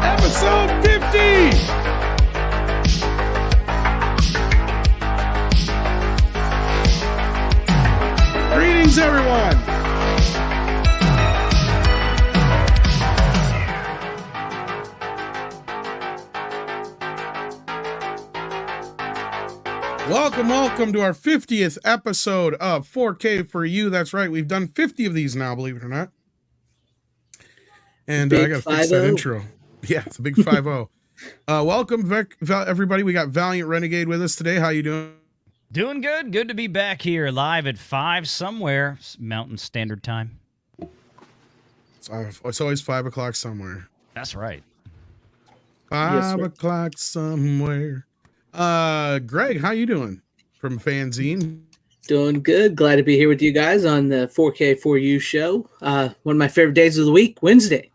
Episode 50! Greetings, everyone! Welcome to our 50th episode of 4K for You. That's right, we've done 50 of these now, believe it or not. And I got to fix that intro. Yeah, it's a big 5-0. Welcome back, everybody. We got Valliant Renegade with us today. How you doing? Doing good. Good to be back here live at 5 somewhere. Mountain Standard Time. It's always 5 o'clock somewhere. That's right. 5 o'clock somewhere. Greg, how you doing from FanZcene? Doing good. Glad to be here with you guys on the 4K for You show. One of my favorite days of the week, Wednesday.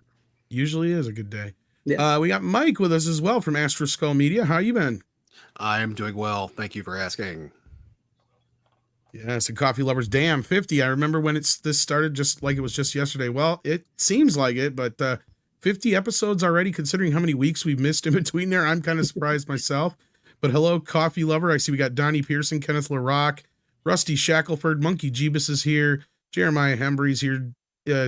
Usually is a good day. Yeah. We got Mike with us as well from Astro Media. How you been? I'm doing well. Thank you for asking. Yes, and Coffee Lovers. Damn, 50. I remember when this started just like it was just yesterday. Well, it seems like it, but 50 episodes already, considering how many weeks we've missed in between there. I'm kind of surprised myself. But hello, Coffee Lover. I see we got Donnie Pearson, Kenneth LaRock, Rusty Shackelford, Monkey Jeebus is here, Jeremiah Hembry's here,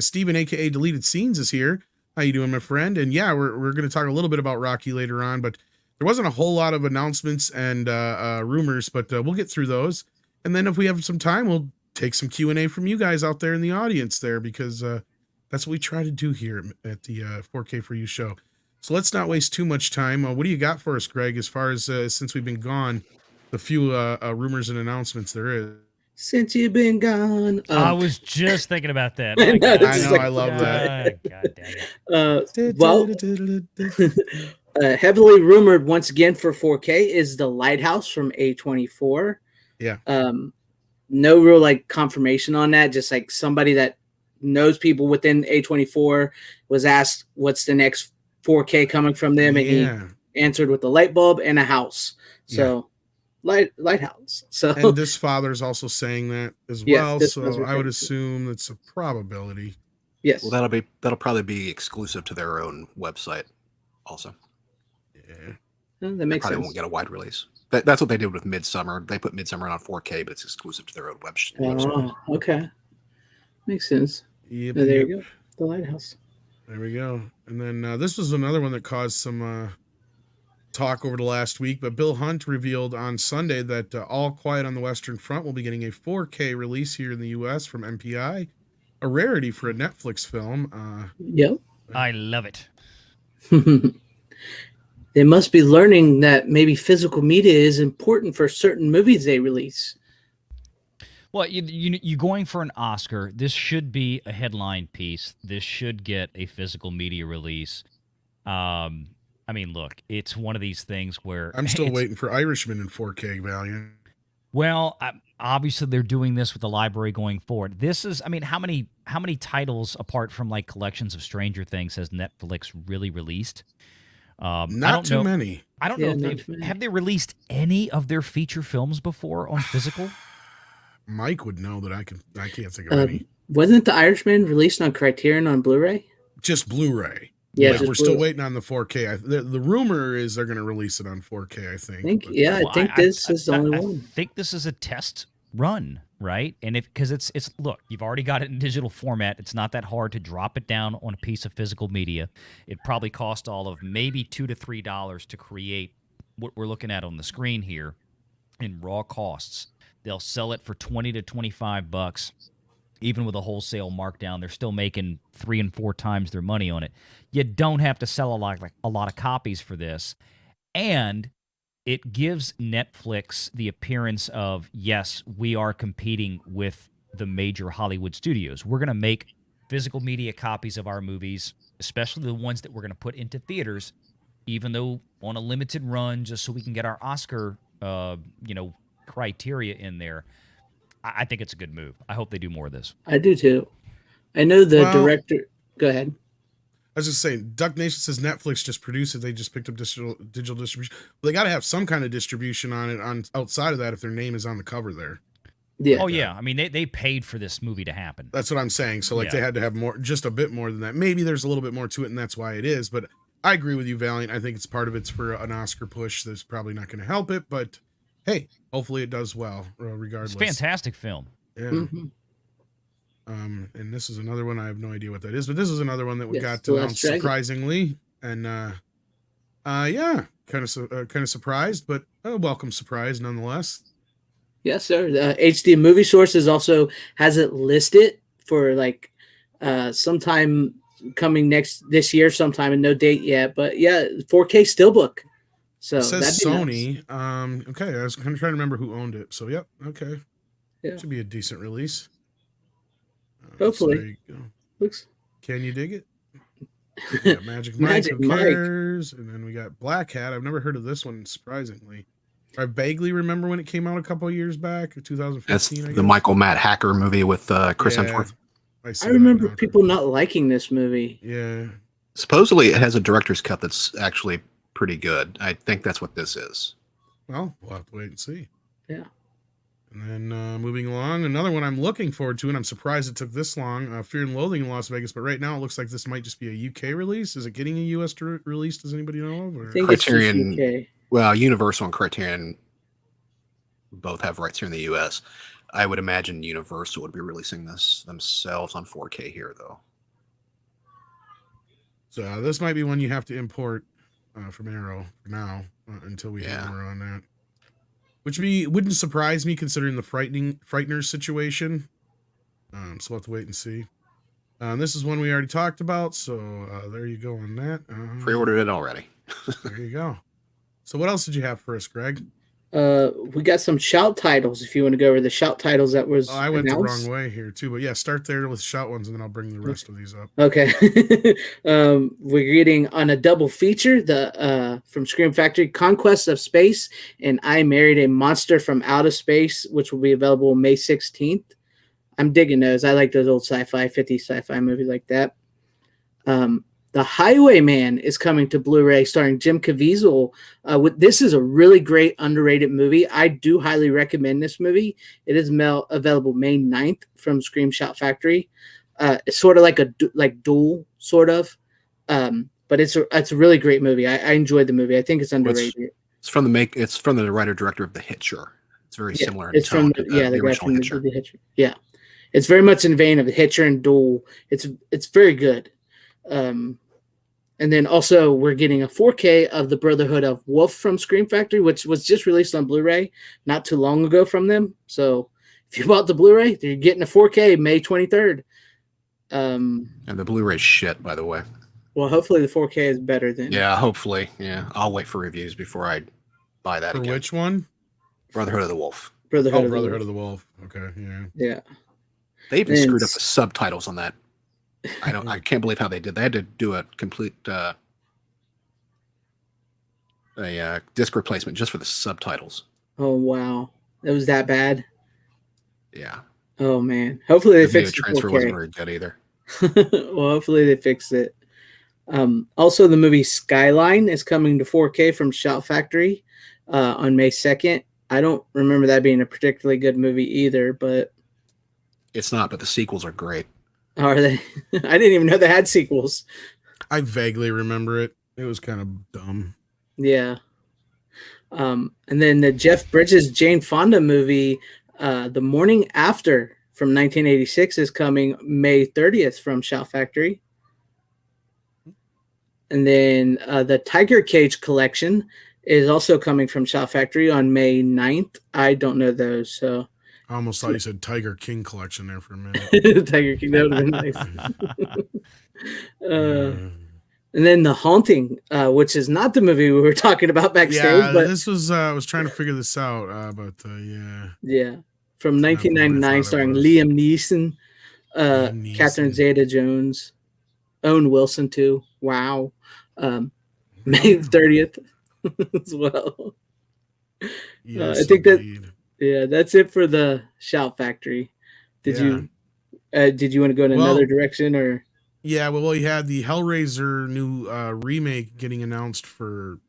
Steven, a.k.a. Deleted Scenes, is here. How you doing, my friend? And yeah, we're going to talk a little bit about Rocky later on, but there wasn't a whole lot of announcements and rumors, but we'll get through those. And then if we have some time, we'll take some Q&A from you guys out there in the audience there, because that's what we try to do here at the 4K for You show. So let's not waste too much time. What do you got for us, Greg, as far as since we've been gone, the few rumors and announcements there is? Since you've been gone. I was just thinking about that. I know, I love that. God damn it. Heavily rumored once again for 4K is The Lighthouse from A24. Yeah. No real confirmation on that. Just like somebody that knows people within A24 was asked what's the next 4K coming from them, and he answered with a light bulb and a house. So lighthouse. So and this father's also saying that as well. So I would assume it's a probability. Yes. Well, that'll probably be exclusive to their own website also. Yeah. Well, that makes probably sense. Won't get a wide release. That's what they did with Midsummer. They put Midsummer on 4K, but it's exclusive to their own website. Oh, okay. Makes sense. Yep, there you go. The Lighthouse. There we go. And then this was another one that caused some talk over the last week, but Bill Hunt revealed on Sunday that All Quiet on the Western Front will be getting a 4K release here in the U.S. from MPI, a rarity for a Netflix film. Yep. I love it. They must be learning that maybe physical media is important for certain movies they release. Well, you're going for an Oscar. This should be a headline piece. This should get a physical media release. I mean, look, it's one of these things where I'm still waiting for Irishman in 4K, Valiant. Well, obviously they're doing this with the library going forward. This is, I mean, how many titles apart from like collections of Stranger Things has Netflix really released? Not too many. I don't know if have they released any of their feature films before on physical? Mike would know that I can't think of any. Wasn't The Irishman released on Criterion on Blu-ray? Just Blu-ray. Yeah, we're still waiting on the 4K. The rumor is they're going to release it on 4K, I think. I think this is the only one. I think this is a test run, right? And because it's look, you've already got it in digital format. It's not that hard to drop it down on a piece of physical media. It probably cost all of maybe $2 to $3 to create what we're looking at on the screen here in raw costs. They'll sell it for $20 to $25. even with a wholesale markdown, they're still making 3 and 4 times their money on it. You don't have to sell a lot of copies for this, and it gives Netflix the appearance of, yes, we are competing with the major Hollywood studios. We're going to make physical media copies of our movies, especially the ones that we're going to put into theaters, even though on a limited run, just so we can get our Oscar, criteria in there. I think it's a good move. I hope they do more of this. I do too. I know the director. Go ahead. I was just saying, Duck Nation says Netflix just produced it. They just picked up digital distribution. Well, they got to have some kind of distribution on it on outside of that if their name is on the cover there. Yeah. Oh, yeah. I mean, they paid for this movie to happen. That's what I'm saying. So, they had to have more, just a bit more than that. Maybe there's a little bit more to it, and that's why it is. But I agree with you, Valiant. I think it's part of it's for an Oscar push. That's probably not going to help it. But, hey, hopefully it does well, regardless. It's a fantastic film. Yeah. Mm-hmm. And this is another one. I have no idea what that is, but this is another one that we got The Last announced Dragon. surprisingly, and kind of surprised, but a welcome surprise nonetheless. Yes, sir. The HD Movie Sources also has it listed for sometime coming this year, sometime, and no date yet. But yeah, 4K Steelbook. So It says that'd be Sony. nice. Okay, I was kind of trying to remember who owned it. So yep, okay, Yeah. should be a decent release. Hopefully. So there you go. Looks. Can you dig it? We got Magic Mike, Magic who Mike. cares? And then we got Black Hat. I've never heard of this one, surprisingly. I vaguely remember when it came out a couple of years back, 2015. That's I guess. the Michael Matt Hacker movie with Chris Hemsworth. see I that remember now. people not liking this movie. Yeah. Supposedly, it has a director's cut that's actually pretty good. I think that's what this is. Well, we'll have to wait and see. Yeah. And then moving along, another one I'm looking forward to, and I'm surprised it took this long, Fear and Loathing in Las Vegas, but right now it looks like this might just be a UK release. Is it getting a US release? Does anybody know of? Or? I think Criterion- it's just UK. Well, Universal and Criterion both have rights here in the U.S. I would imagine Universal would be releasing this themselves on 4K here, though. So this might be one you have to import from Arrow for now until we hear more on that. Which wouldn't surprise me considering the Frighteners situation. So we'll have to wait and see. This is one we already talked about, so there you go on that. Pre-ordered it already. There you go. So what else did you have for us, Greg? We got some shout titles. If you want to go over the shout titles that was I went announced. the wrong way here too, but yeah, start there with shout ones, and then I'll bring the rest of these up. Okay. We're getting on a double feature, the from Scream Factory, Conquest of Space and I Married a Monster from Outer Space, which will be available May 16th. I'm digging those. I like those old 50 sci-fi movies like that. The Highwayman is coming to Blu-ray, starring Jim Caviezel. This is a really great, underrated movie. I do highly recommend this movie. It is available May 9th from Scream Shout Factory. It's sort of like Duel, sort of. But it's a really great movie. I enjoyed the movie. I think it's underrated. It's from the writer-director of The Hitcher. It's very similar in it's tone from to the guy original from Hitcher. the Hitcher. Yeah, it's very much in the vein of The Hitcher and Duel. It's very good. And then also we're getting a 4K of the Brotherhood of Wolf from Scream Factory, which was just released on Blu-ray not too long ago from them. So if you bought the Blu-ray, you're getting a 4K May 23rd. And the Blu-ray shit, by the way. Well, hopefully the 4K is better than. Yeah, hopefully. Yeah, I'll wait for reviews before I buy that For again. which one? Brotherhood of the Wolf. Brotherhood Brotherhood of the Wolf. Okay, yeah. Yeah. They even And screwed up the subtitles on that. I can't believe how they did. They had to do a complete disc replacement just for the subtitles. Oh wow, it was that bad. Yeah. Oh man, hopefully they The video fixed the transfer 4K. wasn't very good either. Well, hopefully they fix it. Also, the movie Skyline is coming to 4K from Shout Factory on May 2nd. I don't remember that being a particularly good movie either, but It's not, but the sequels are great. are they? I didn't even know they had sequels. I vaguely remember it. It was kind of dumb. Yeah. And then the Jeff Bridges Jane Fonda movie, The Morning After from 1986 is coming May 30th from Shout Factory. And then the Tiger Cage collection is also coming from Shout Factory on May 9th. I don't know those, so I almost thought you said Tiger King collection there for a minute. Tiger King, that would have been nice. Uh, And then The Haunting, which is not the movie we were talking about backstage, yeah, but this was I was trying to figure this out, but yeah, from It's not what I 1999, thought it starring was. Liam Neeson, Liam Neeson. Catherine Zeta-Jones, Owen Wilson too. Wow, May 30th as well. Yes, I think that indeed. yeah, that's it for the Shout Factory. Did you want to go in another direction or? Yeah, well, we had the Hellraiser new remake getting announced for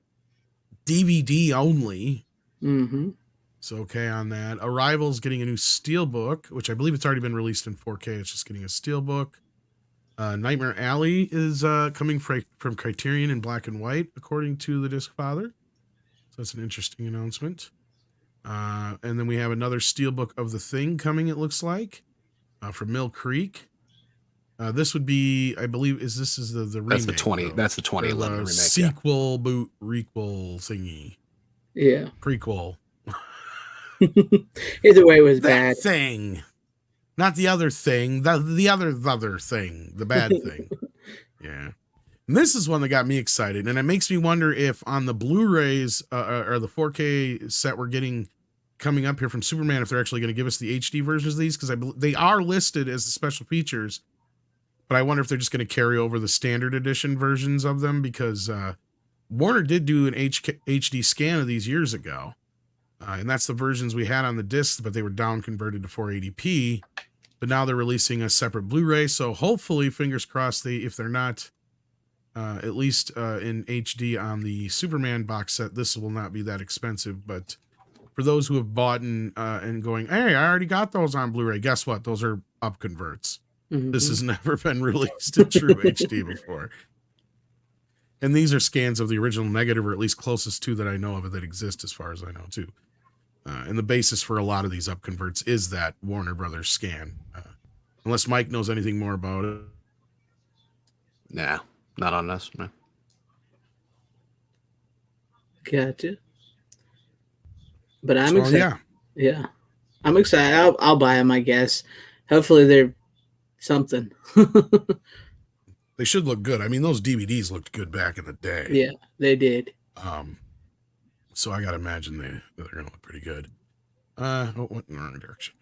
DVD only. Mm-hmm. So okay on that. Arrival's getting a new steelbook, which I believe it's already been released in 4K. It's just getting a steelbook. Nightmare Alley is coming from Criterion in black and white, according to the disc father. So that's an interesting announcement. And then we have another steelbook of The Thing coming, it looks like, from Mill Creek. This would be, I believe, this is the remake. That's the 20. Though. That's the 2011 remake. Sequel, boot, requel thingy. Yeah. Prequel. Either way, it was That bad. thing. Not the other thing. The other thing. The bad thing. Yeah. And this is one that got me excited. And it makes me wonder if on the Blu-rays or the 4K set we're getting coming up here from Superman, if they're actually going to give us the HD versions of these. Because they are listed as the special features. But I wonder if they're just going to carry over the standard edition versions of them. Because Warner did do an HD scan of these years ago. And that's the versions we had on the disc, but they were down converted to 480p. But now they're releasing a separate Blu-ray. So hopefully, fingers crossed, if they're not at least in HD on the Superman box set, this will not be that expensive. But for those who have bought and going, hey, I already got those on Blu-ray. Guess what? Those are up converts. Mm-hmm. This has never been released in true HD before. And these are scans of the original negative, or at least closest to that I know of it that exist as far as I know, too. And the basis for a lot of these up converts is that Warner Brothers scan. Unless Mike knows anything more about it. Nah, not on this. No. Gotcha. But I'm So, excited. Yeah. I'm excited. I'll buy them, I guess. Hopefully they're something. They should look good. I mean, those DVDs looked good back in the day. Yeah, they did. So I gotta imagine they're gonna look pretty good. Went in the wrong direction.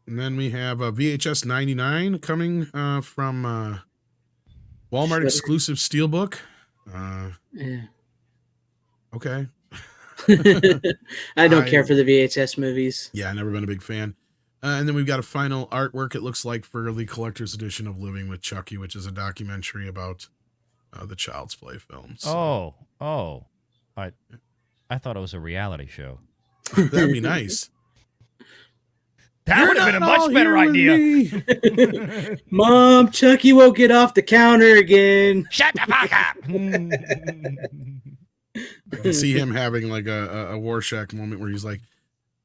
And then we have a VHS 99 coming from Walmart exclusive steelbook. Yeah. Okay. I don't care for the VHS movies. Yeah, I've never been a big fan. And then we've got a final artwork, it looks like, for the collector's edition of Living with Chucky, which is a documentary about the Child's Play films. So. I thought it was a reality show. That'd be nice. That would have been a much better idea. Mom, Chucky won't get off the counter again. Shut the fuck up. I can see him having like a Rorschach moment where he's like,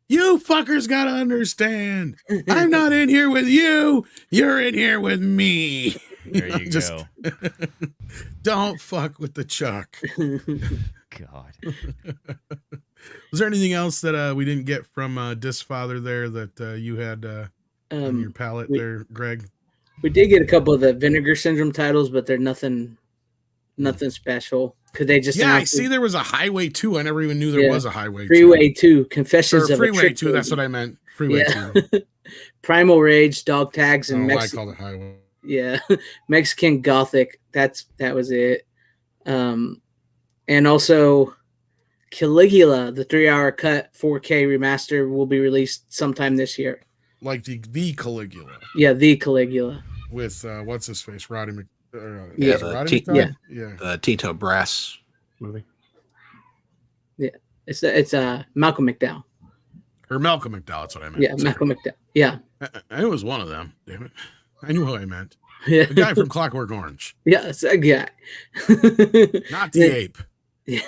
you fuckers gotta understand. I'm not in here with you. You're in here with me. There you go. Don't fuck with the Chuck. God. Was there anything else that we didn't get from Disc Father there that you had on your palette there, Greg? We did get a couple of the Vinegar Syndrome titles, but they're nothing special. Could they just? Yeah, I see. There was a Highway 2. I never even knew there was a Highway 2. Freeway 2, Confessions of a Freeway Trick 2. That's what I meant. Freeway 2. Primal Rage, Dog Tags, and I called it Highway. Yeah, Mexican Gothic. That was it. And also Caligula, the 3-hour cut 4K remaster, will be released sometime this year. Like the Caligula. Yeah, the Caligula. With what's his face, Roddy Mc. The Tito Brass movie. Yeah, it's Malcolm McDowell. Or Malcolm McDowell, that's what I meant. Yeah, Malcolm McDowell. Yeah, I was one of them. Damn it, I knew who I meant. Yeah. The guy from Clockwork Orange. Yeah, it's a guy. Not the ape. Yeah,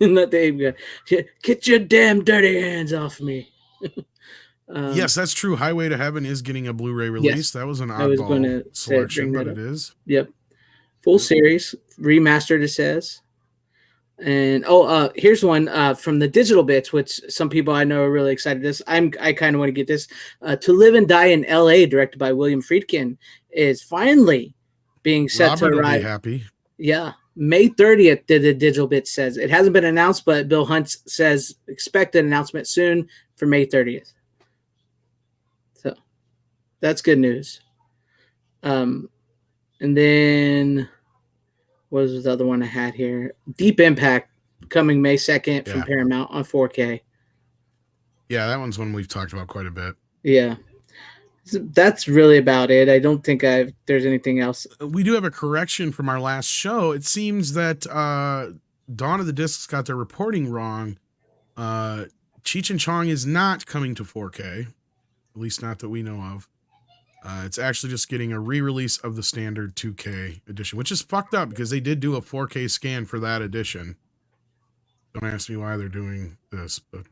not the ape guy. Get your damn dirty hands off me. Yes, that's true. Highway to Heaven is getting a Blu-ray release. Yes, that was an oddball selection, but it is. Yep. Full series, remastered, it says. And here's one from the Digital Bits, which some people I know are really excited. I kind of want to get this. To Live and Die in L.A., directed by William Friedkin, is finally being set Robert to will arrive. be happy. Yeah, May 30th. The Digital Bits says it hasn't been announced, but Bill Hunt says expect an announcement soon for May 30th. So that's good news. And then. What was the other one I had here? Deep Impact coming May 2nd from Paramount on 4K. Yeah, that one's one we've talked about quite a bit. Yeah. That's really about it. I don't think there's anything else. We do have a correction from our last show. It seems that Dawn of the Discs got their reporting wrong. Cheech and Chong is not coming to 4K, at least not that we know of. It's actually just getting a re-release of the standard 2K edition, which is fucked up because they did do a 4K scan for that edition. Don't ask me why they're doing this, but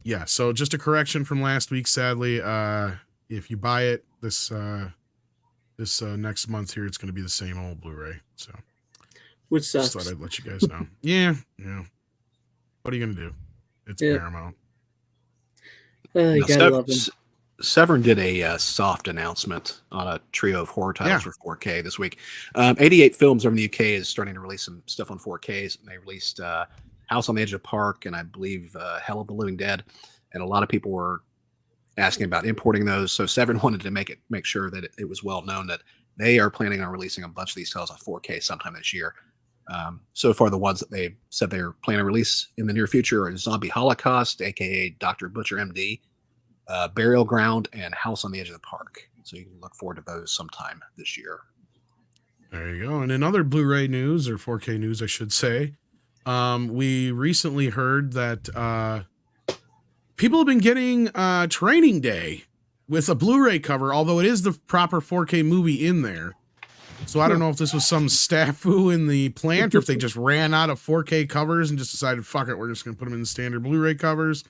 yeah. So just a correction from last week. Sadly, if you buy it this next month here, it's going to be the same old Blu-ray. So, which sucks. Just thought I'd let you guys know. Yeah. What are you going to do? It's Paramount. You gotta love them. Severn did a soft announcement on a trio of horror titles for 4K this week. 88 Films over in the UK is starting to release some stuff on 4Ks. And they released House on the Edge of the Park and I believe Hell of the Living Dead. And a lot of people were asking about importing those. So Severn wanted to make sure that it was well known that they are planning on releasing a bunch of these titles on 4K sometime this year. So far, the ones that they said they're planning to release in the near future are Zombie Holocaust, aka Dr. Butcher MD, Burial Ground, and House on the Edge of the Park. So you can look forward to those sometime this year. There you go. And in other Blu-ray news, or 4K news, I should say, we recently heard that people have been getting Training Day with a Blu-ray cover, although it is the proper 4K movie in there. So I don't know if this was some snafu in the plant or if they just ran out of 4K covers and just decided, fuck it, we're just going to put them in the standard Blu-ray covers.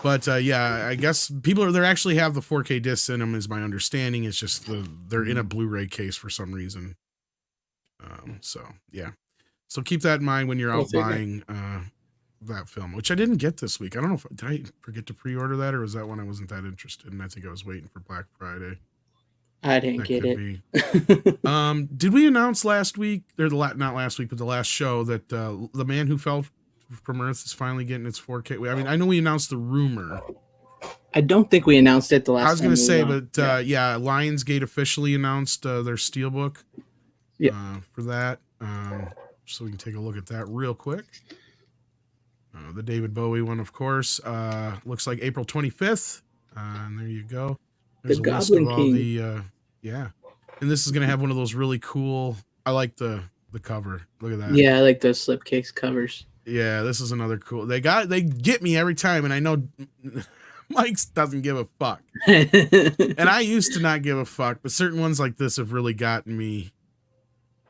But yeah, I guess they actually have the 4K discs in them, is my understanding. It's just they're in a Blu-ray case for some reason. So yeah, so keep that in mind when you're out buying that film, which I didn't get this week. I don't know did I forget to pre-order that, or was that one I wasn't that interested in? I think I was waiting for Black Friday. I didn't get it. Did we announce last week, or not last week, but the last show, that The Man Who Fell from Earth is finally getting its 4K? I mean, I know we announced the rumor. I don't think we announced it the last time. I was going to say, but yeah, Lionsgate officially announced their Steelbook for that. So we can take a look at that real quick. The David Bowie one, of course, looks like April 25th. And there you go. There's the Goblin King. And this is going to have one of those really cool, I like the cover. Look at that. Yeah, I like those slipcase covers. Yeah, this is another cool. They get me every time, and I know Mike doesn't give a fuck. And I used to not give a fuck, but certain ones like this have really gotten me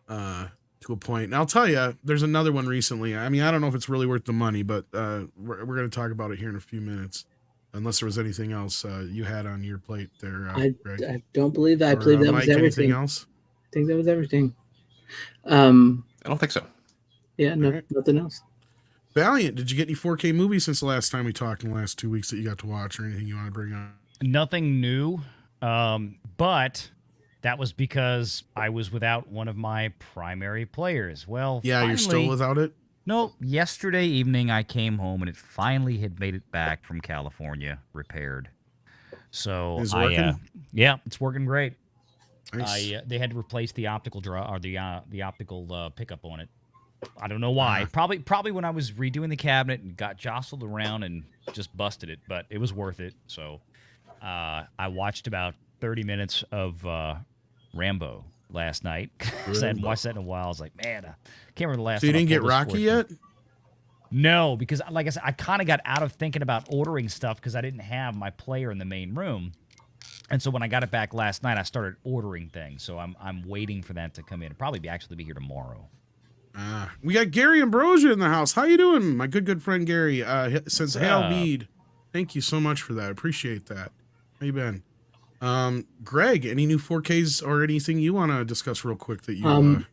to a point. And I'll tell you, there's another one recently. I mean, I don't know if it's really worth the money, but we're going to talk about it here in a few minutes. Unless there was anything else you had on your plate there, Greg. I don't believe that. I believe that Mike, was everything. Anything else? I think that was everything. I don't think so. Yeah, nothing else. Valliant, did you get any 4K movies since the last time we talked in the last 2 weeks that you got to watch, or anything you want to bring up? Nothing new, but that was because I was without one of my primary players. Well, yeah, you're still without it? No, yesterday evening I came home and it finally had made it back from California repaired. So it's working? Yeah, it's working great. Nice. They had to replace the optical the optical pickup on it. I don't know why. Probably when I was redoing the cabinet and got jostled around and just busted it, but it was worth it. So I watched about 30 minutes of Rambo last night. I hadn't watched that in a while. I was like, man, I can't remember the last time. So you didn't get Rocky yet? No, because like I said, I kind of got out of thinking about ordering stuff because I didn't have my player in the main room. And so when I got it back last night, I started ordering things. So I'm waiting for that to come in. It'll probably actually be here tomorrow. We got Gary Ambrosia in the house. How you doing, my good friend Gary? Says, Hail Mead. Thank you so much for that. Appreciate that. How you been? Greg, any new 4Ks or anything you want to discuss real quick that you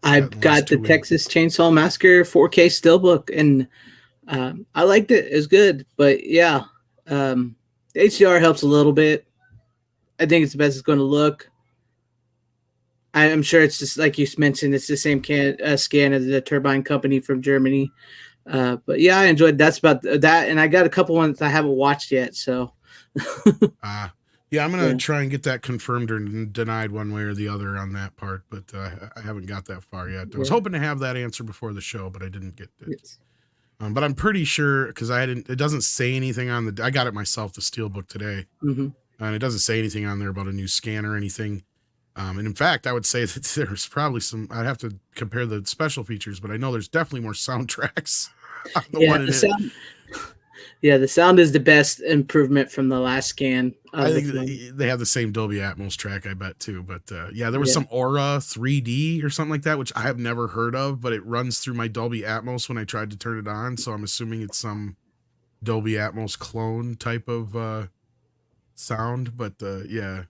I've got the Texas Chainsaw Massacre 4K Steelbook, and I liked it. It was good, but yeah, the HDR helps a little bit. I think it's the best it's going to look. I'm sure it's just like you mentioned, it's the same scan as the Turbine Company from Germany. But yeah, I enjoyed that's about that, and I got a couple ones I haven't watched yet. So, yeah, I'm gonna try and get that confirmed or denied one way or the other on that part, but I haven't got that far yet. I was hoping to have that answer before the show, but I didn't get it. Yes. But I'm pretty sure because it doesn't say anything on the. I got it myself, the Steelbook today, and it doesn't say anything on there about a new scan or anything. And in fact, I would say that there's probably some. I'd have to compare the special features, but I know there's definitely more soundtracks. The sound is the best improvement from the last scan. I think they have the same Dolby Atmos track, I bet too. But there was some Aura 3D or something like that, which I have never heard of, but it runs through my Dolby Atmos when I tried to turn it on. So I'm assuming it's some Dolby Atmos clone type of sound. But yeah.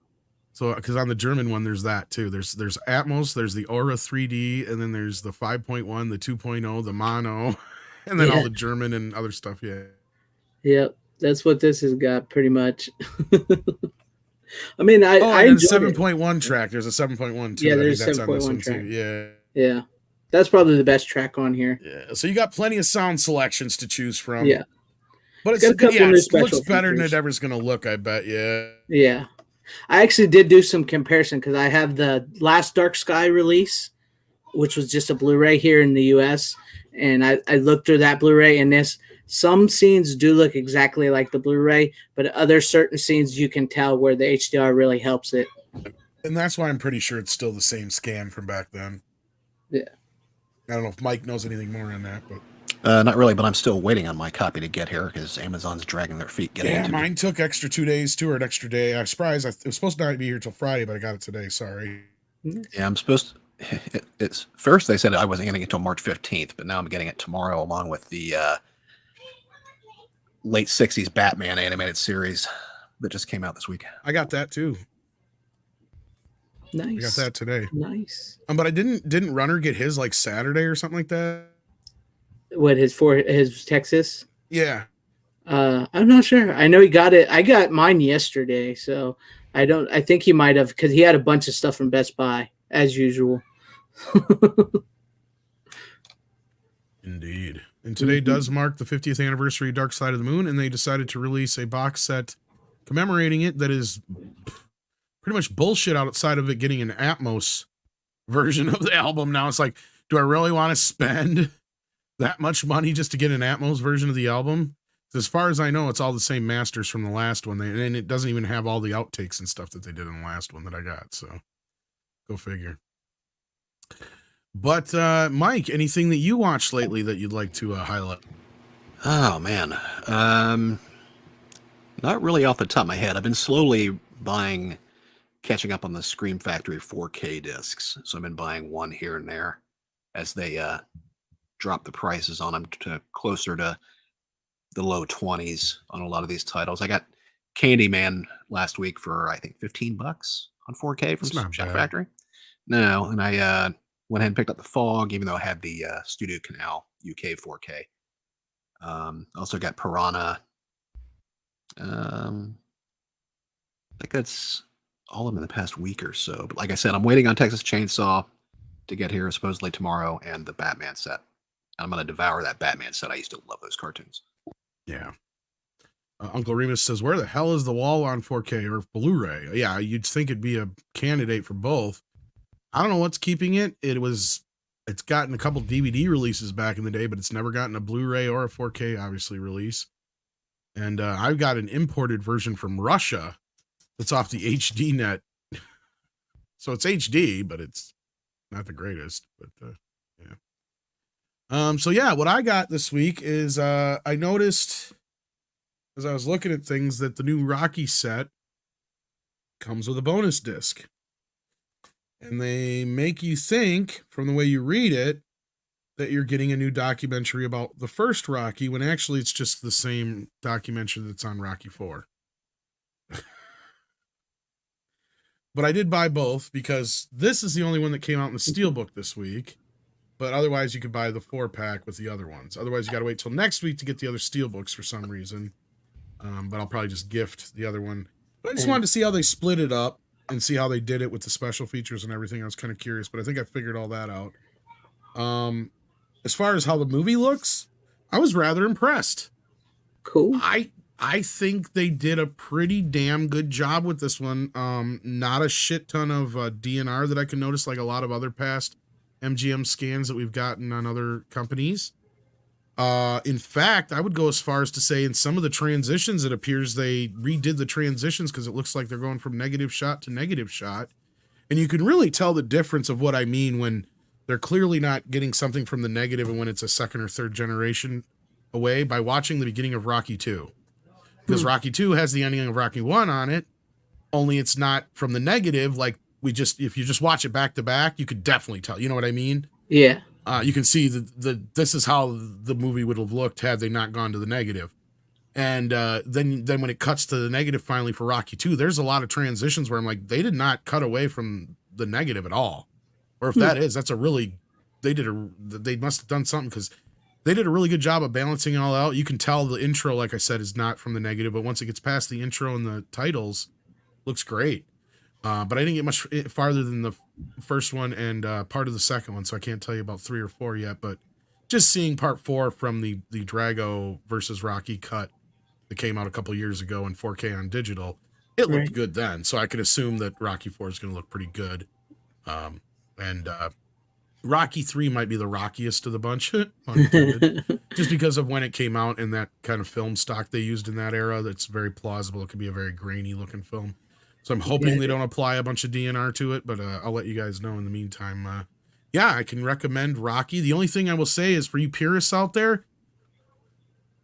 So, because on the German one, there's that too. There's Atmos, there's the Aura 3D, and then there's the 5.1, the 2.0, the mono, and then all the German and other stuff. Yeah. Yep, that's what this has got pretty much. I mean, I enjoyed 7.1 track. There's a 7.1 too. Yeah, there's a 7.1 track. Too. Yeah, that's probably the best track on here. Yeah, so you got plenty of sound selections to choose from. Yeah, but it looks better than it ever's going to look. I bet. Yeah. Yeah. I actually did do some comparison because I have the last Dark Sky release, which was just a Blu-ray here in the U.S., and I looked through that Blu-ray, and some scenes do look exactly like the Blu-ray, but other certain scenes you can tell where the HDR really helps it. And that's why I'm pretty sure it's still the same scan from back then. Yeah. I don't know if Mike knows anything more on that, but. Not really, but I'm still waiting on my copy to get here because Amazon's dragging their feet getting it. Yeah, mine took extra 2 days too, or an extra day. I was surprised. It was supposed to not be here till Friday, but I got it today. Sorry. Yeah, I'm supposed to. It's first they said I wasn't getting it until March 15th, but now I'm getting it tomorrow along with the late 60s Batman animated series that just came out this week. I got that too. Nice. I got that today. Nice. But I didn't Runner get his like Saturday or something like that? What, his Texas? Yeah. I'm not sure. I know he got it. I got mine yesterday, so I think he might have, because he had a bunch of stuff from Best Buy as usual. Indeed. And today does mark the 50th anniversary of Dark Side of the Moon, and they decided to release a box set commemorating it that is pretty much bullshit outside of it getting an Atmos version of the album. Now it's like, do I really want to spend that much money just to get an Atmos version of the album? As far as I know, it's all the same masters from the last one. And it doesn't even have all the outtakes and stuff that they did in the last one that I got. So go figure. But Mike, anything that you watched lately that you'd like to highlight? Oh man, not really off the top of my head. I've been slowly catching up on the Scream Factory 4K discs. So I've been buying one here and there as they drop the prices on them to closer to the low 20s on a lot of these titles. I got Candyman last week for I think $15 on 4K from Shout Factory. No, and I went ahead and picked up The Fog, even though I had the Studio Canal UK 4K. Also got Piranha. I think that's all of them in the past week or so. But like I said, I'm waiting on Texas Chainsaw to get here supposedly tomorrow, and the Batman set. I'm going to devour that Batman set. I used to love those cartoons. Yeah. Uncle Remus says, where the hell is The Wall on 4K or Blu-ray? Yeah, you'd think it'd be a candidate for both. I don't know what's keeping it. It's gotten a couple DVD releases back in the day, but it's never gotten a Blu-ray or a 4K, obviously, release. And I've got an imported version from Russia that's off the HD net. So it's HD, but it's not the greatest. But yeah. So yeah, what I got this week is I noticed as I was looking at things that the new Rocky set comes with a bonus disc. And they make you think, from the way you read it, that you're getting a new documentary about the first Rocky, when actually it's just the same documentary that's on Rocky 4. But I did buy both because this is the only one that came out in the Steelbook this week. But otherwise, you could buy the 4-pack with the other ones. Otherwise, you got to wait till next week to get the other steelbooks for some reason. But I'll probably just gift the other one. But I just wanted to see how they split it up and see how they did it with the special features and everything. I was kind of curious, but I think I figured all that out. As far as how the movie looks, I was rather impressed. Cool. I think they did a pretty damn good job with this one. Not a shit ton of DNR that I can notice, like a lot of other past MGM scans that we've gotten on other companies. In fact, I would go as far as to say in some of the transitions, it appears they redid the transitions because it looks like they're going from negative shot to negative shot. And you can really tell the difference of what I mean when they're clearly not getting something from the negative and when it's a second or third generation away by watching the beginning of Rocky 2. Because Rocky 2 has the ending of Rocky 1 on it, only it's not from the negative. Like if you just watch it back to back, you could definitely tell. You know what I mean? Yeah. You can see this is how the movie would have looked had they not gone to the negative. And then when it cuts to the negative finally for Rocky 2, there's a lot of transitions where I'm like, they did not cut away from the negative at all. Or if that is, they must have done something because they did a really good job of balancing it all out. You can tell the intro, like I said, is not from the negative, but once it gets past the intro and the titles, looks great. But I didn't get much farther than the first one and part of the second one, so I can't tell you about 3 or 4 yet. But just seeing part 4 from the Drago versus Rocky cut that came out a couple years ago in 4K on digital, it looked good then. So I could assume that Rocky 4 is going to look pretty good. And Rocky 3 might be the rockiest of the bunch, just because of when it came out and that kind of film stock they used in that era. That's very plausible. It could be a very grainy looking film. So I'm hoping they don't apply a bunch of DNR to it, but I'll let you guys know in the meantime. I can recommend Rocky. The only thing I will say is for you purists out there,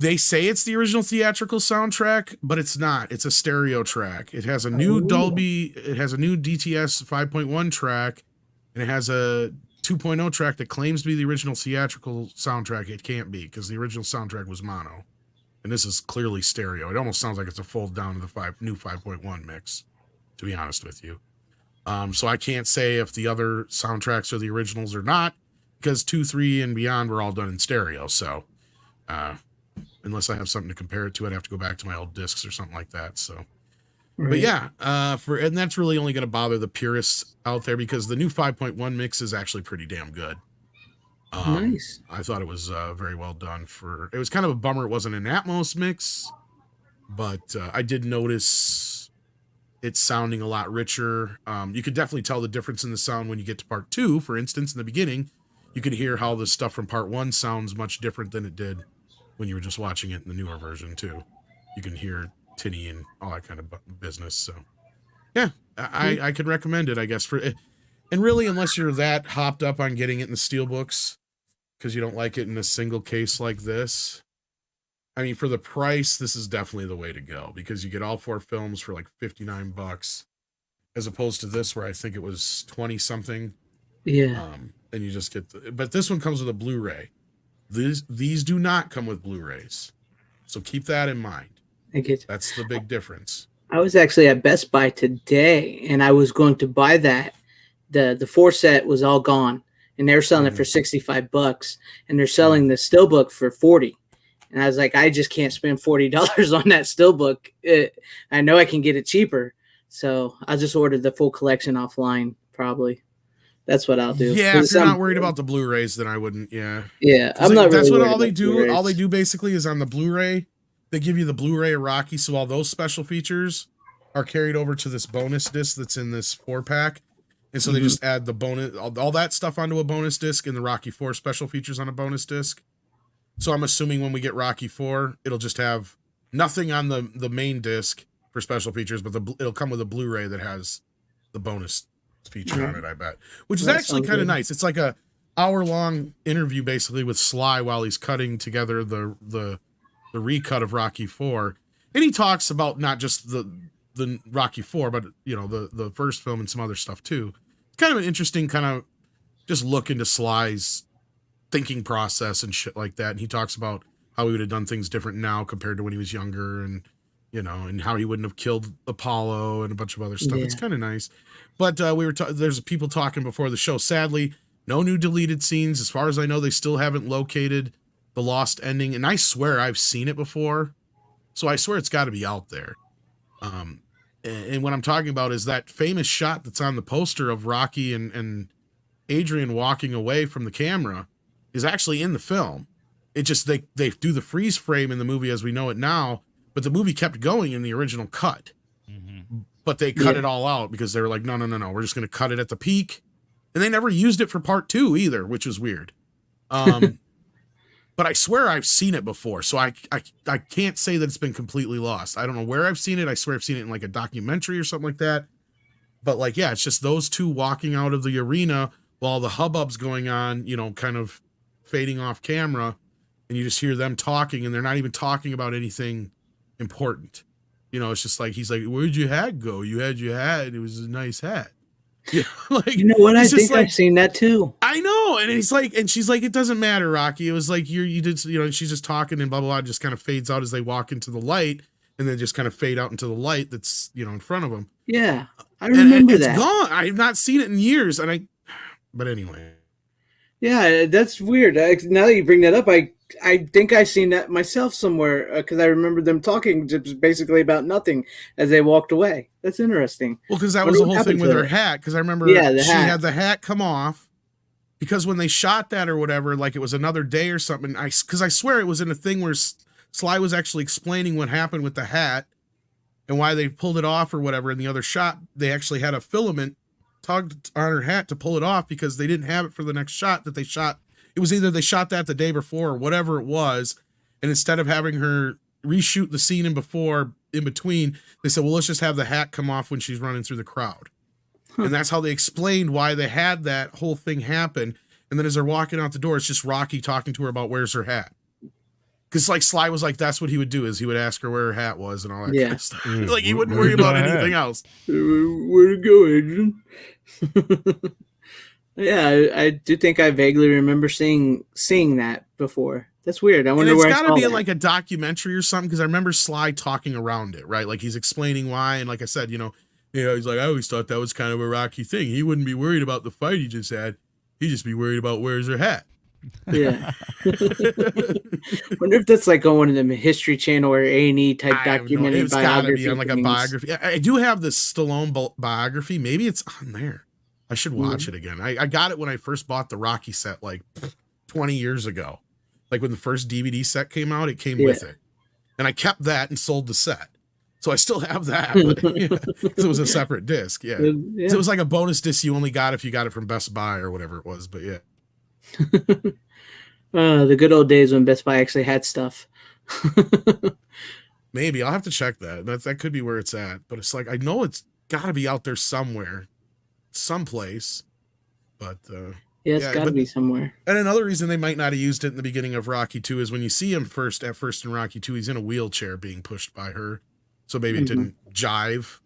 they say it's the original theatrical soundtrack, but it's not. It's a stereo track. It has a new it has a new DTS 5.1 track, and it has a 2.0 track that claims to be the original theatrical soundtrack. It can't be because the original soundtrack was mono, and this is clearly stereo. It almost sounds like it's a fold down to the new 5.1 mix, to be honest with you. So I can't say if the other soundtracks are the originals or not, because 2, 3, and beyond were all done in stereo. So unless I have something to compare it to, I'd have to go back to my old discs or something like that. So, but yeah, and that's really only going to bother the purists out there because the new 5.1 mix is actually pretty damn good. Nice. I thought it was very well done. It was kind of a bummer it wasn't an Atmos mix, but I did notice it's sounding a lot richer. You could definitely tell the difference in the sound when you get to part 2. For instance, in the beginning, you could hear how the stuff from part 1 sounds much different than it did when you were just watching it in the newer version too. You can hear tinny and all that kind of business. So yeah, I could recommend it, I guess, and really, unless you're that hopped up on getting it in the steelbooks because you don't like it in a single case like this, I mean, for the price, this is definitely the way to go because you get all 4 films for like $59 as opposed to this where I think it was 20 something. Yeah. And you just get but this one comes with a Blu-ray. These do not come with Blu-rays. So keep that in mind. That's the big difference. I was actually at Best Buy today and I was going to buy that. The 4 set was all gone and they're selling it for $65 and they're selling the Steelbook for $40. And I was like, I just can't spend $40 on that Steelbook. I know I can get it cheaper. So I'll just order the full collection offline, probably. That's what I'll do. Yeah, if you're not worried about the Blu-rays, then I wouldn't. Yeah. Yeah, I'm not. That's really what all they do. Blu-rays. All they do basically is on the Blu-ray, they give you the Blu-ray of Rocky. So all those special features are carried over to this bonus disc that's in this 4-pack. And so they just add the bonus, all that stuff onto a bonus disc and the Rocky 4 special features on a bonus disc. So I'm assuming when we get Rocky 4, it'll just have nothing on the main disc for special features, but it'll come with a Blu-ray that has the bonus feature on it, I bet. Which is actually kind of nice. It's like a hour-long interview basically with Sly while he's cutting together the recut of Rocky 4. And he talks about not just the Rocky 4, but the first film and some other stuff too. It's kind of an interesting kind of just look into Sly's thinking process and shit like that. And he talks about how he would have done things different now compared to when he was younger and and how he wouldn't have killed Apollo and a bunch of other stuff. It's kind of nice. But there's people talking before the show. Sadly, No new deleted scenes. As far as I know, they still haven't located the lost ending. And I swear I've seen it before. So I swear it's got to be out there. And what I'm talking about is that famous shot that's on the poster of Rocky and Adrian walking away from the camera is actually in the film. It just, they do the freeze frame in the movie as we know it now, but the movie kept going in the original cut. But they cut it all out because they were like, no, we're just going to cut it at the peak. And they never used it for part 2 either, which was weird. But I swear I've seen it before, so I can't say that it's been completely lost. I don't know where I've seen it. I swear I've seen it in like a documentary or something like that. But like, yeah, it's just those two walking out of the arena while the hubbub's going on, you know, kind of fading off camera, and you just hear them talking, and they're not even talking about anything important. You know, it's just like, he's like, where'd your hat go? You had your hat. It was a nice hat. Yeah, like, you know what? I think like, I've seen that too. I know. And he's like, and she's like, it doesn't matter, Rocky. It was like, you did, you know, and she's just talking and blah, blah, blah, just kind of fades out as they walk into the light, and then just kind of fade out into the light that's, you know, in front of them. Yeah. I remember it's that. It's gone. I've not seen it in years. But anyway. Yeah, that's weird. Now that you bring that up, I think I've seen that myself somewhere because I remember them talking just basically about nothing as they walked away. That's interesting. Well, because that was the whole thing with her hat. Because I remember she had the hat come off because when they shot that or whatever, like it was another day or something. Because I swear it was in a thing where Sly was actually explaining what happened with the hat and why they pulled it off or whatever. In the other shot, they actually had a filament tugged on her hat to pull it off because they didn't have it for the next shot that they shot. It was either they shot that the day before or whatever it was, and instead of having her reshoot the scene in between, they said, well, let's just have the hat come off when she's running through the crowd. And that's how they explained why they had that whole thing happen. And then as they're walking out the door, it's just Rocky talking to her about where's her hat. Because like Sly was like, that's what he would do, is he would ask her where her hat was and all that kind of stuff. Like he wouldn't worry about anything else. Where to go, Adrian? Yeah, I do think I vaguely remember seeing that before. That's weird. I wonder where I saw that. It's got to be in like a documentary or something, because I remember Sly talking around it, right? Like he's explaining why, and like I said, you know, he's like, I always thought that was kind of a Rocky thing. He wouldn't be worried about the fight he just had. He'd just be worried about where's her hat. Yeah. Wonder if that's like on one of them History Channel or A&E type documentary. It's got to be on like a biography. I do have the Stallone biography. Maybe it's on there. I should watch it again. I got it when I first bought the Rocky set like 20 years ago. Like when the first DVD set came out, it came with it. And I kept that and sold the set. So I still have that, but it was a separate disc. Yeah. It was like a bonus disc you only got if you got it from Best Buy or whatever it was. But yeah. The good old days when Best Buy actually had stuff. Maybe I'll have to check that. That could be where it's at. But it's like, I know it's got to be out there somewhere. Someplace, but it's got to be somewhere. And another reason they might not have used it in the beginning of Rocky 2 is when you see him at first in Rocky 2, he's in a wheelchair being pushed by her, so maybe it didn't jive,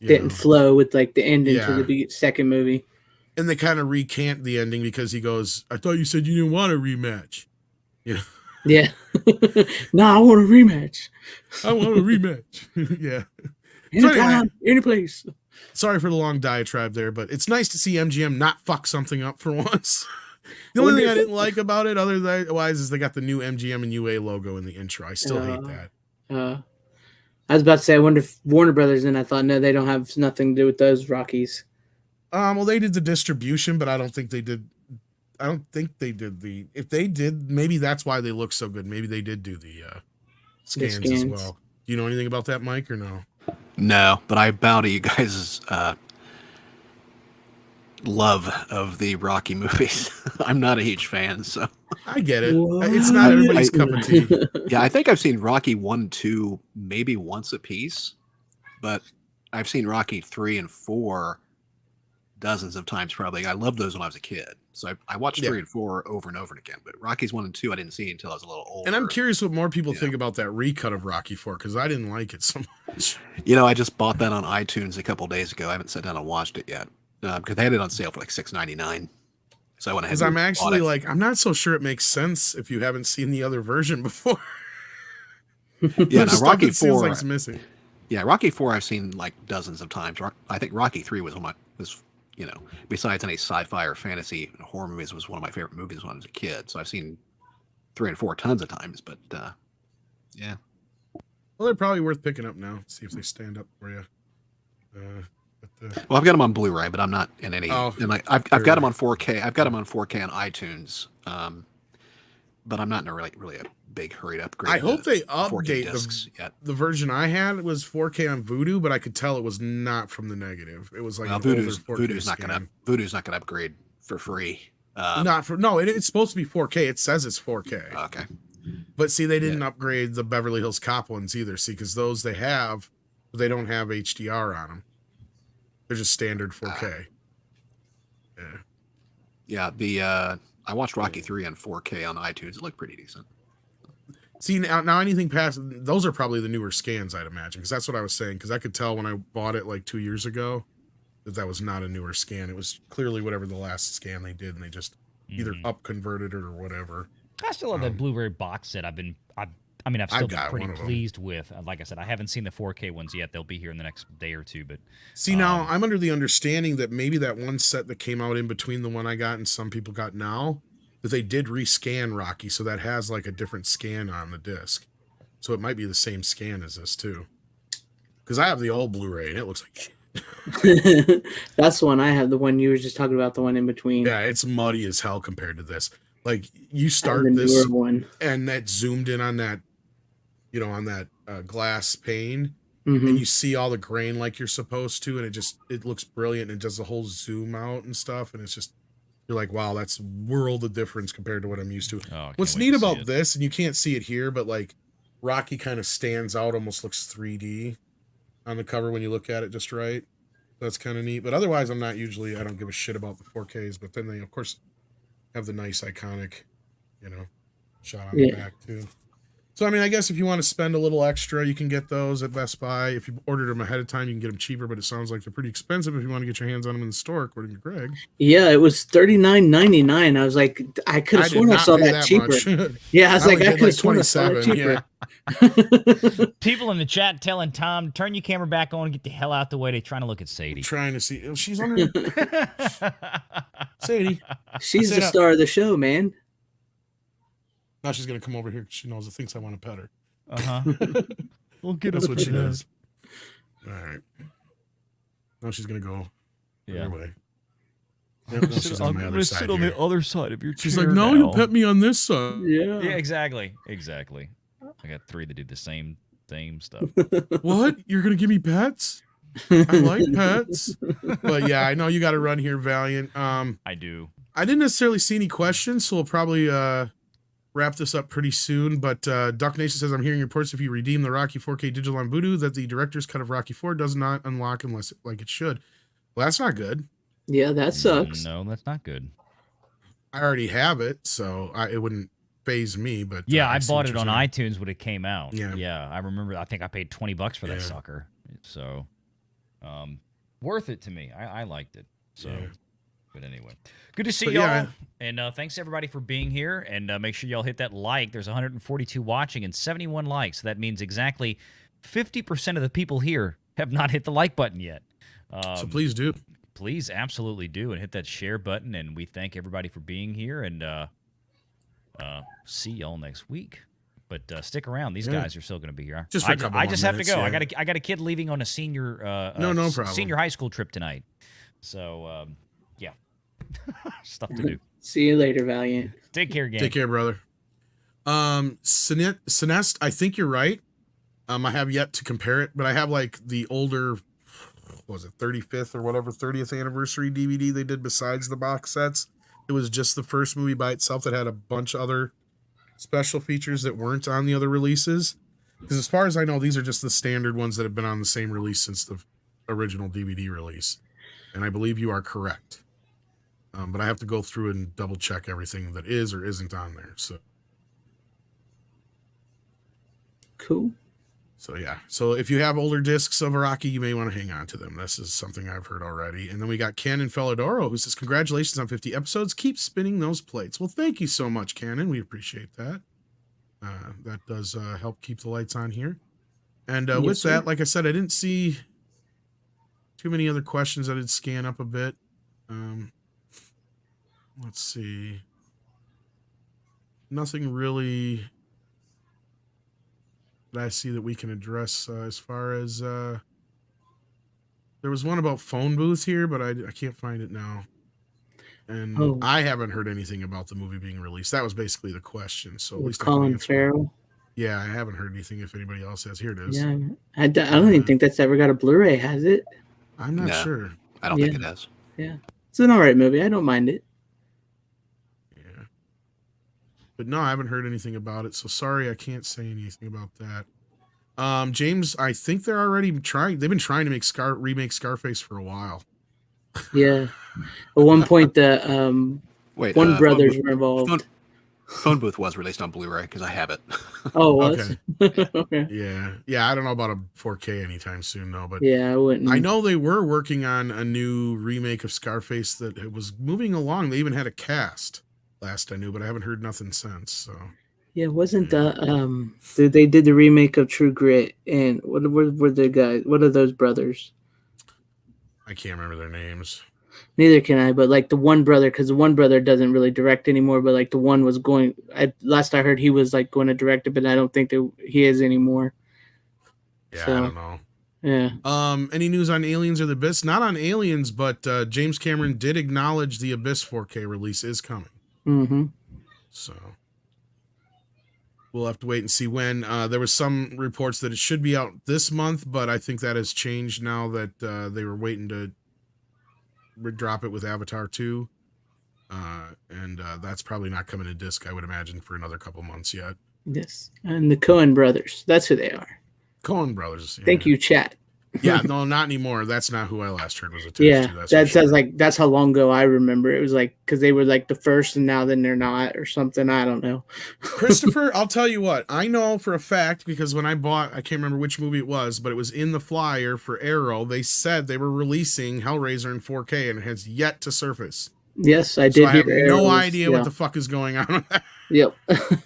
didn't flow with like the ending to the second movie. And they kind of recant the ending because he goes, "I thought you said you didn't want a rematch." Yeah. No, I want a rematch. I want a rematch. Yeah. Anytime, any place. Sorry for the long diatribe there, but it's nice to see MGM not fuck something up for once. The only thing I didn't like about it, otherwise, is they got the new MGM and UA logo in the intro. I still hate that. I was about to say, I wonder if Warner Brothers, and I thought, no, they don't have nothing to do with those Rockies. Well, they did the distribution, but I don't think they did. If they did, maybe that's why they look so good. Maybe they did do the scans as well. Do you know anything about that, Mike, or no? No, but I bow to you guys' love of the Rocky movies. I'm not a huge fan, so I get it. It's not everybody's cup of tea. Yeah, I think I've seen Rocky 1, 2 maybe once a piece, but I've seen Rocky 3 and 4 dozens of times probably. I loved those when I was a kid, so I watched 3 and 4 over and over again. But Rockies 1 and 2 I didn't see until I was a little older. And I'm curious what more people think about that recut of Rocky 4, because I didn't like it so much. I just bought that on iTunes a couple days ago. I haven't sat down and watched it yet because they had it on sale for like $6.99. So I went ahead. Because I'm actually like, I'm not so sure it makes sense if you haven't seen the other version before. Yeah, no, Rocky 4 seems like it's missing. Yeah, Rocky 4 I've seen like dozens of times. I think Rocky 3 was you know, besides any sci-fi or fantasy horror movies, was one of my favorite movies when I was a kid. So I've seen 3 and 4 tons of times, but yeah. Well, they're probably worth picking up now. See if they stand up for you. Well, I've got them on Blu-ray, but I'm not in any. Oh, and like I've got them on 4K. I've got them on 4K on iTunes, but I'm not in a really a big hurried upgrade. I hope they 4K update discs yet. the version I had was 4K on Vudu, but I could tell it was not from the negative. It was like an older 4K Voodoo's not gonna upgrade for free. It's supposed to be 4K. It says it's 4K. Okay. But see, they didn't upgrade the Beverly Hills Cop ones either. See, because those they have, they don't have HDR on them. They're just standard 4K. Yeah. I watched Rocky 3 on 4K on iTunes. It looked pretty decent. See, now anything past those are probably the newer scans, I'd imagine, because that's what I was saying. Because I could tell when I bought it like 2 years ago that was not a newer scan. It was clearly whatever the last scan they did, and they just either up converted it or whatever. I still have that Blu-ray box set. I've still been pretty pleased with. Like I said, I haven't seen the 4K ones yet. They'll be here in the next day or two. But see, now I'm under the understanding that maybe that one set that came out in between the one I got and some people got now, that they did rescan Rocky, so that has like a different scan on the disc. So it might be the same scan as this too. Because I have the old Blu-ray and it looks like shit. That's the one I have. The one you were just talking about, the one in between. Yeah, it's muddy as hell compared to this. Like you start this one, and that zoomed in on that, on that glass pane, mm-hmm. and you see all the grain like you're supposed to, and it looks brilliant, and it does the whole zoom out and stuff, and it's just, you're like, wow, that's world of difference compared to what I'm used to. What's neat about this, and you can't see it here, but like Rocky kind of stands out, almost looks 3D on the cover when you look at it just right. That's kind of neat. But otherwise, I don't give a shit about the 4Ks, but then they, of course, have the nice iconic, shot on the back too. So, I guess if you want to spend a little extra, you can get those at Best Buy. If you ordered them ahead of time, you can get them cheaper, but it sounds like they're pretty expensive if you want to get your hands on them in the store, according to Greg. Yeah, it was $39.99. I was like, I could have sworn I saw that cheaper. Yeah, I was like, I could have sworn I saw that cheaper. Yeah. People in the chat telling Tom, turn your camera back on and get the hell out the way. They're trying to look at Sadie. Trying to see. She's on her. Sadie. She's the star of the show, man. Now she's going to come over here because she knows the thinks I want to pet her. We'll get That's what she does. All right. Now she's going to go the other way. Yep, no, she's on my other side. Sit on the other side of your chair. She's like, no, you pet me on this side. Yeah. Yeah, exactly. I got 3 that do the same stuff. What? You're going to give me pets? I like pets. But yeah, I know you got to run here, Valiant. I do. I didn't necessarily see any questions, so we'll probably wrap this up pretty soon. But Duck Nation says, I'm hearing reports if you redeem the Rocky 4K digital on Vudu that the director's cut of Rocky 4 does not unlock unless it should. Well, that's not good. Yeah, that sucks. No, that's not good. I already have it, so it wouldn't phase me. But yeah, I bought it on iTunes when it came out. Yeah, I remember. I think I paid $20 for that sucker. So, worth it to me. I liked it. So, but anyway, good to see y'all. Yeah. And thanks everybody for being here. And make sure y'all hit that like. There's 142 watching and 71 likes. So that means exactly 50% of the people here have not hit the like button yet. So please do. Please absolutely do, and hit that share button. And we thank everybody for being here, and see y'all next week. But stick around; these guys are still going to be here. Just for a couple I just have to go. Yeah. I got a kid leaving on a senior no problem. Senior high school trip tonight. So yeah, stuff to do. See you later, Valiant. Take care, gang. Take care, brother. Sinest, I think you're right. I have yet to compare it, but I have like the older, what was it 35th or whatever 30th anniversary DVD they did besides the box sets. It was just the first movie by itself that had a bunch of other special features that weren't on the other releases. Because as far as I know, these are just the standard ones that have been on the same release since the original DVD release. And I believe you are correct. But I have to go through and double check everything that is or isn't on there. So cool. So yeah. So if you have older discs of Rocky, you may want to hang on to them. This is something I've heard already. And then we got Cannon Felidoro, who says, congratulations on 50 episodes. Keep spinning those plates. Well, thank you so much, Cannon. We appreciate that. That does help keep the lights on here. And with that, like I said, I didn't see too many other questions. I did scan up a bit. Let's see. Nothing really that I see that we can address as far as there was one about phone booth here, but I can't find it now. And I haven't heard anything about the movie being released. That was basically the question. So at least I can Colin answer. Farrell. Yeah, I haven't heard anything. If anybody else has, here it is. Yeah, I don't even think that's ever got a Blu-ray, has it? I'm not sure. I don't think it has. Yeah, it's an alright movie. I don't mind it. Yeah, but no, I haven't heard anything about it. So sorry, I can't say anything about that. James, I think they're already trying. They've been trying to remake Scarface for a while. Yeah, at one point the One Brothers were involved. Phone Booth was released on Blu-ray because I have it. Oh, it was? Okay. Okay. Yeah. I don't know about a 4K anytime soon, though. But yeah, I wouldn't. I know they were working on a new remake of Scarface that it was moving along. They even had a cast last I knew, but I haven't heard nothing since. So yeah, wasn't they did the remake of True Grit, and what were the guys? What are those brothers? I can't remember their names. Neither can I, but like the one brother, because the one brother doesn't really direct anymore, but like the one was going. Last I heard, he was like going to direct it, but I don't think that he is anymore. Yeah, so, I don't know. Yeah. Any news on Aliens or the Abyss? Not on Aliens, but James Cameron did acknowledge the Abyss 4K release is coming. Mm-hmm. So we'll have to wait and see when. There was some reports that it should be out this month, but I think that has changed now that they were waiting to drop it with Avatar 2. And that's probably not coming to disc, I would imagine, for another couple months yet. Yes. And the Coen brothers. That's who they are. Coen brothers. Yeah. Thank you, chat. Yeah, no, not anymore. That's not who I last heard was attached to. That's like that's how long ago I remember. It was like because they were like the first and now then they're not or something. I don't know. Christopher, I'll tell you what. I know for a fact because when I can't remember which movie it was, but it was in the flyer for Arrow. They said they were releasing Hellraiser in 4K and it has yet to surface. Yes, I did. So I have no idea what the fuck is going on with that. Yep.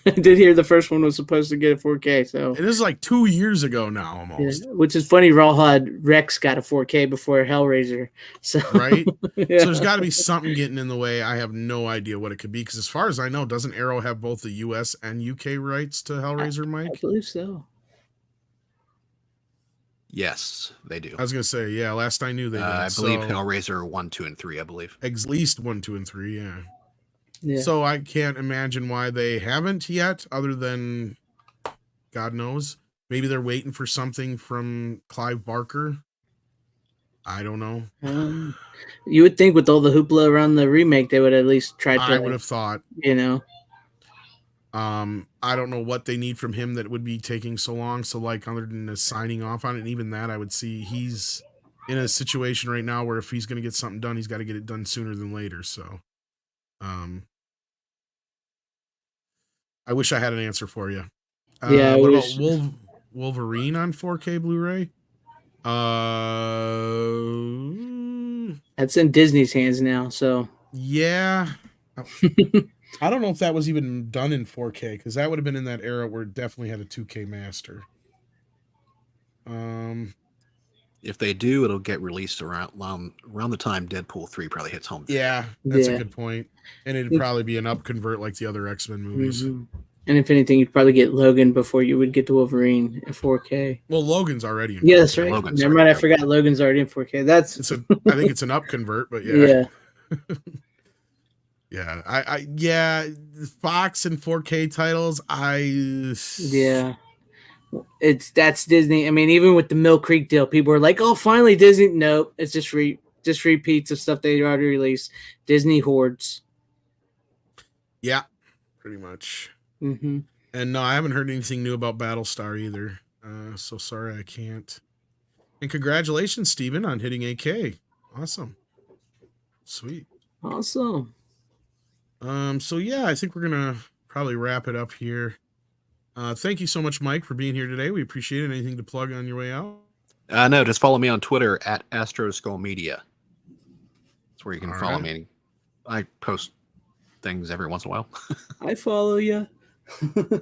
I did hear the first one was supposed to get a 4K. So it is like 2 years ago now almost. Yeah, which is funny. Rawhide Rex got a 4K before Hellraiser. So right? Yeah. So there's got to be something getting in the way. I have no idea what it could be because as far as I know, doesn't Arrow have both the US and UK rights to Hellraiser, Mike? I believe so. Yes, they do. I was gonna say, yeah. Last I knew, they did. I believe Hellraiser 1, 2, and 3. I believe at least 1, 2, and 3. Yeah. Yeah. So I can't imagine why they haven't yet, other than God knows. Maybe they're waiting for something from Clive Barker. I don't know. You would think with all the hoopla around the remake, they would at least try to. I would have thought. You know. I don't know what they need from him that would be taking so long. So like other than signing off on it, and even that I would see he's in a situation right now where if he's going to get something done, he's got to get it done sooner than later. So, I wish I had an answer for you. Yeah. What about Wolverine on 4K Blu-ray? That's in Disney's hands now. So yeah. I don't know if that was even done in 4K because that would have been in that era where it definitely had a 2K master. If they do, it'll get released around the time Deadpool 3 probably hits home. Yeah, that's a good point. And it'd probably be an up convert like the other X-Men movies. Mm-hmm. And if anything, you'd probably get Logan before you would get to Wolverine in 4K. Well, Logan's already in 4K. Yeah, that's right. Never mind, I forgot Logan's already in 4K. I think it's an up convert, but yeah. Yeah. Yeah, Fox and 4K titles. That's Disney. I mean, even with the Mill Creek deal, people are like, "Oh, finally Disney." Nope, it's just repeats of stuff they already released. Disney hoards. Yeah, pretty much. Mm-hmm. And no, I haven't heard anything new about Battlestar either. So sorry I can't. And congratulations, Steven, on hitting 8K. Awesome. Sweet. Awesome. So yeah, I think we're gonna probably wrap it up here. Thank you so much, Mike, for being here today. We appreciate it. Anything to plug on your way out? No, just follow me on Twitter at Astro Media. That's where you can follow me. I post things every once in a while. I follow you. You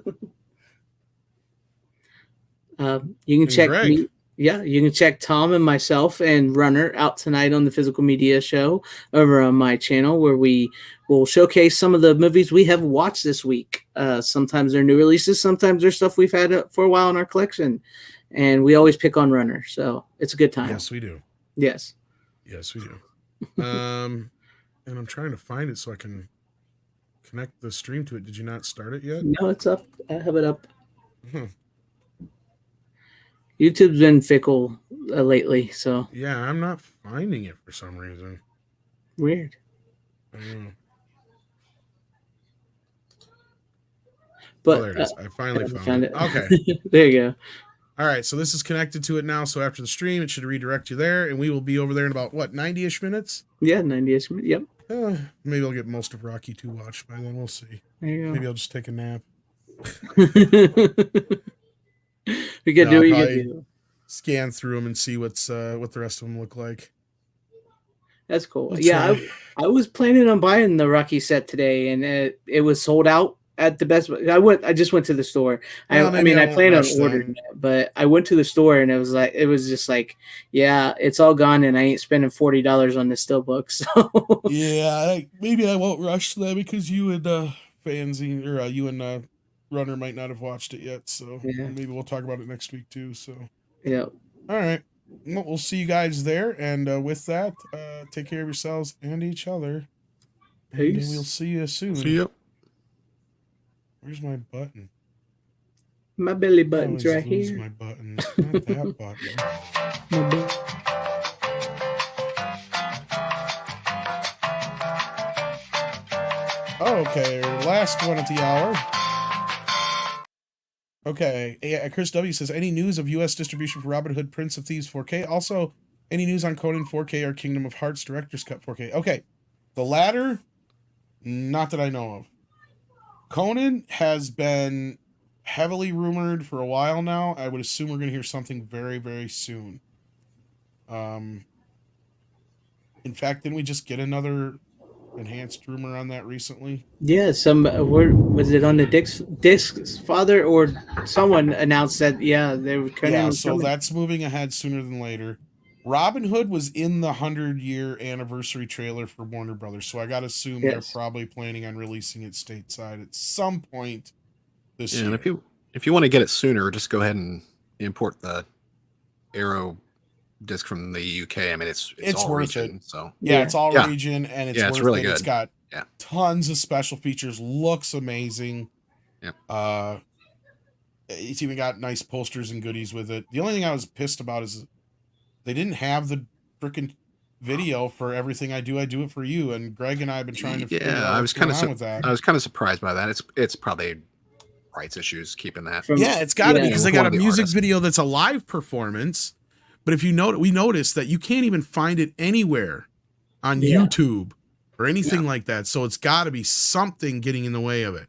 can check me. Yeah, you can check Tom and myself and Runner out tonight on the Physical Media Show over on my channel, where we will showcase some of the movies we have watched this week. Sometimes they're new releases, sometimes they're stuff we've had for a while in our collection, and we always pick on Runner, so it's a good time. Yes, we do. Yes. Yes, we do. And I'm trying to find it so I can connect the stream to it. Did you not start it yet? No, it's up. I have it up. YouTube's been fickle lately, so yeah, I'm not finding it for some reason. Weird. I don't know. But there it is. I finally found it. Okay. There you go. All right, so this is connected to it now. So after the stream, it should redirect you there, and we will be over there in about, 90-ish minutes? Yeah, 90-ish minutes. Yep. Maybe I'll get most of Rocky 2 watched by then. We'll see. There you go. Maybe I'll just take a nap. We can do what you can do. Scan through them and see what the rest of them look like. That's cool. Yeah, I was planning on buying the Rocky set today, and it was sold out at the Best Buy. I just went to the store. I planned on ordering it, but I went to the store and it was just like, yeah, it's all gone, and I ain't spending $40 on this steelbook. So yeah, maybe I won't rush that because you and FanZcene or you and Runner might not have watched it yet. So maybe we'll talk about it next week too. So yeah. All right. Well, we'll see you guys there. And with that, take care of yourselves and each other. Peace. And we'll see you soon. See you. Where's my button? My belly button's right here. My button. Not that button. My belly. Okay, last one at the hour. Okay, Chris W says, any news of U.S. distribution for Robin Hood Prince of Thieves 4K? Also, any news on Conan 4K or Kingdom of Hearts Director's Cut 4K? Okay, the latter, not that I know of. Conan has been heavily rumored for a while now. I would assume we're going to hear something very, very soon. In fact, didn't we just get another enhanced rumor on that recently? Yeah, was it on the disc's father or someone announced that? Yeah, they were coming. Yeah, so that's moving ahead sooner than later. Robin Hood was in the 100-year anniversary trailer for Warner Brothers, so I gotta assume they're probably planning on releasing it stateside at some point this year. And if you want to get it sooner, just go ahead and import the Arrow disc from the UK. I mean, it's all worth region, it. so it's all region, and it's worth really it. good. It's got tons of special features. Looks amazing. Yeah. It's even got nice posters and goodies with it. The only thing I was pissed about is they didn't have the freaking video for Everything I Do It For You, and Greg and I have been trying to figure out what's going on with that. I was kind of surprised by that. It's probably rights issues keeping that. It's got to be, because they got a music video that's a live performance. But if you notice, we noticed that you can't even find it anywhere on YouTube or anything like that. So it's got to be something getting in the way of it.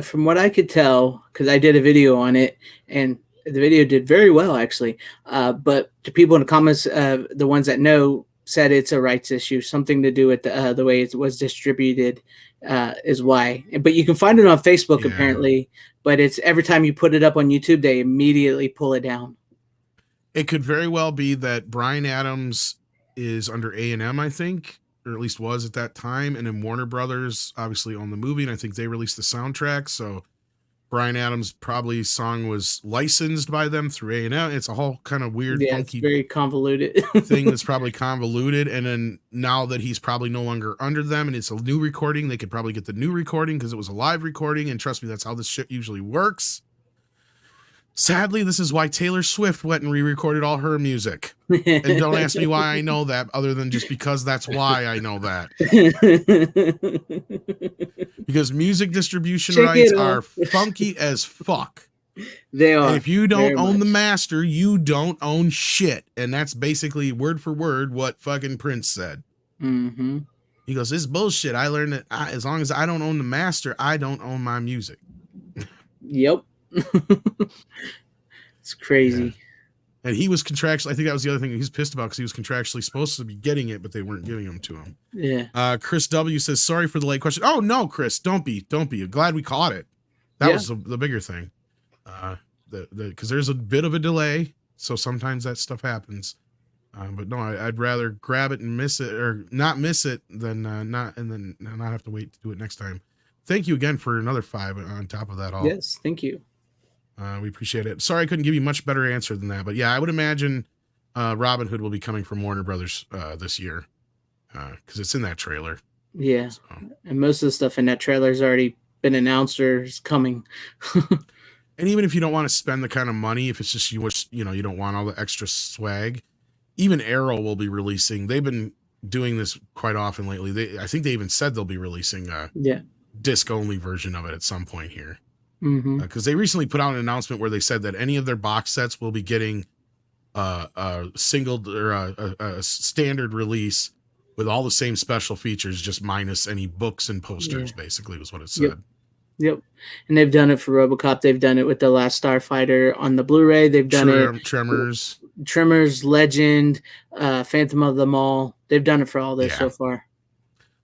From what I could tell, because I did a video on it, and the video did very well, actually. But the people in the comments, the ones that know, said it's a rights issue, something to do with the way it was distributed is why. But you can find it on Facebook, apparently. But it's every time you put it up on YouTube, they immediately pull it down. It could very well be that Bryan Adams is under A&M, I think, or at least was at that time. And then Warner Brothers obviously owned the movie, and I think they released the soundtrack. So Bryan Adams' probably song was licensed by them through A&M. It's a whole kind of weird, funky, very convoluted thing that's probably convoluted. And then now that he's probably no longer under them and it's a new recording, they could probably get the new recording because it was a live recording. And trust me, that's how this shit usually works. Sadly, this is why Taylor Swift went and re-recorded all her music. And don't ask me why I know that, other than just because that's why I know that. Because music distribution rights are funky as fuck. They are. And if you don't own the master, you don't own shit. And that's basically word for word what fucking Prince said. Mm-hmm. He goes, this is bullshit. I learned that as long as I don't own the master, I don't own my music. Yep. It's crazy. Yeah. And he was contractually, I think that was the other thing he's pissed about, because he was contractually supposed to be getting it, but they weren't giving them to him. Yeah. Chris W says, sorry for the late question. Oh no, Chris, don't be. Glad we caught it. That was the bigger thing. Because there's a bit of a delay So sometimes that stuff happens. But no, I'd rather grab it and miss it, or not miss it, than not have to wait to do it next time. Thank you again for another 5 on top of that all. Yes, thank you. We appreciate it. Sorry I couldn't give you much better answer than that, but yeah, I would imagine Robin Hood will be coming from Warner Brothers this year because it's in that trailer. Yeah, So. and most of the stuff in that trailer has already been announced or is coming. And even if you don't want to spend the kind of money, if it's just you don't want all the extra swag, even Arrow will be releasing. They've been doing this quite often lately. I think they even said they'll be releasing a disc only version of it at some point here. Because they recently put out an announcement where they said that any of their box sets will be getting a single or a standard release with all the same special features, just minus any books and posters. Basically, was what it said. Yep. And they've done it for RoboCop. They've done it with The Last Starfighter on the Blu-ray. They've done it Tremors, Legend, Phantom of the Mall. They've done it for all this so far.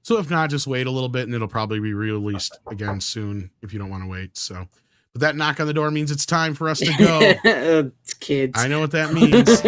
So if not, just wait a little bit and it'll probably be re-released again soon if you don't want to wait. So, but that knock on the door means it's time for us to go. Kids. I know what that means.